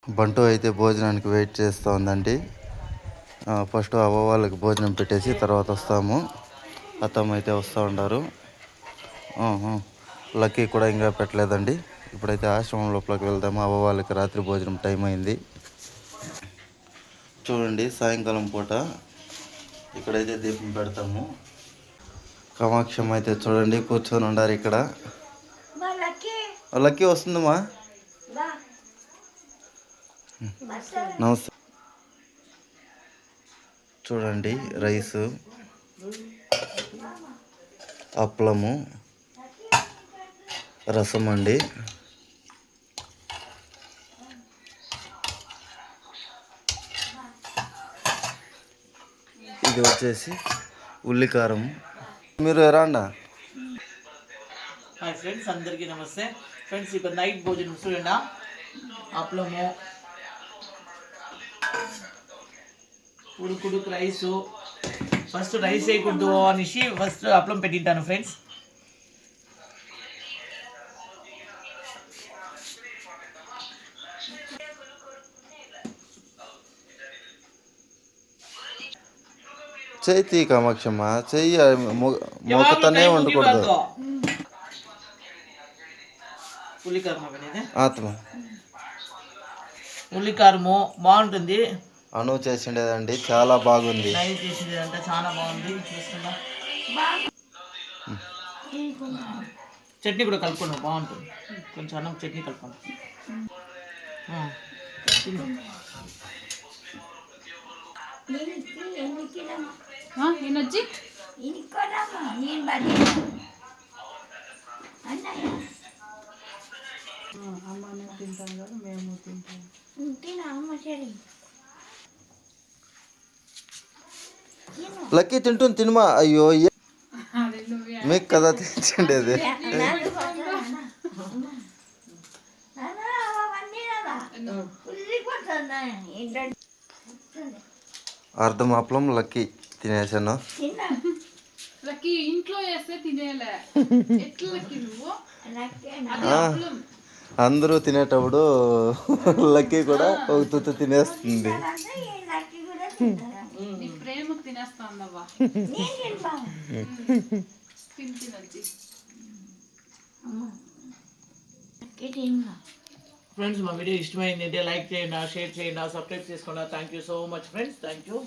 బంటు అయితే భోజనానికి వెయిట్ చేస్తూ ఉందండి. ఫస్ట్ అవ్వ వాళ్ళకి భోజనం పెట్టేసి తర్వాత వస్తాము. అత్తమ్మ అయితే వస్తూ ఉంటారు. లక్కీ కూడా ఇంకా పెట్టలేదండి. ఇప్పుడైతే ఆశ్రమం లోపలికి వెళ్దాము. అవ్వ వాళ్ళకి రాత్రి భోజనం టైం అయింది. చూడండి, సాయంకాలం పూట ఇక్కడైతే దీపం పెడతాము. కామాక్షమ్మ అయితే చూడండి కూర్చొని ఉండారు ఇక్కడ. లక్కీ వస్తుందమ్మా. నమస్తే. చూడండి, రైసు, అప్పలము, రసం అండి. ఇది వచ్చేసి ఉల్లికారం. మీరు ఎరాండా? హాయ్ ఫ్రెండ్స్, అందరికీ నమస్తే ఫ్రెండ్స్. ఇప్పుడు నైట్ భోజనం చూడండి. అప్పలము, ఉడుకుడుకు రైసు. ఫస్ట్ రైస్ వేయకూడదు అనేసి ఫస్ట్ అప్పలం పెట్టింటాను ఫ్రెండ్స్. చేతి కామాక్షమ్మ, చెయ్యి మోకతోనే వండకూడదు. ఆత్మ ఉల్లికారము బాగుంటుంది. అను చేసిండేదండి, చాలా బాగుంది. చేసిండేదంటే చాలా బాగుంది. చట్నీ కూడా కలుపుకోండి, బాగుంటుంది. కొంచెం అన్నం చట్నీ కలుపుకోండి. తింటాం కదా, మేము తింటాం. లక్కీ తింటుంది, తినమా. అయ్యో, మీకు కదా తెచ్చిండేది. అర్ధం అప్పలం లక్కీ తినేసాను. లక్కీ ఇంట్లో వేస్తే తినేలే. ఎట్లా లక్కీ నువ్వు? అందరూ తినేటప్పుడు లక్కీ కూడా ఒక తుత్తు తినేస్తుంది. నీ ప్రేమకు తినేస్తాందవ్వా. ఫ్రెండ్స్, మా వీడియో ఇష్టమైంది అంటే లైక్ చేయండి, షేర్ చేయండి, సబ్స్క్రైబ్ చేసుకోండి. Thank you so much friends. Thank you.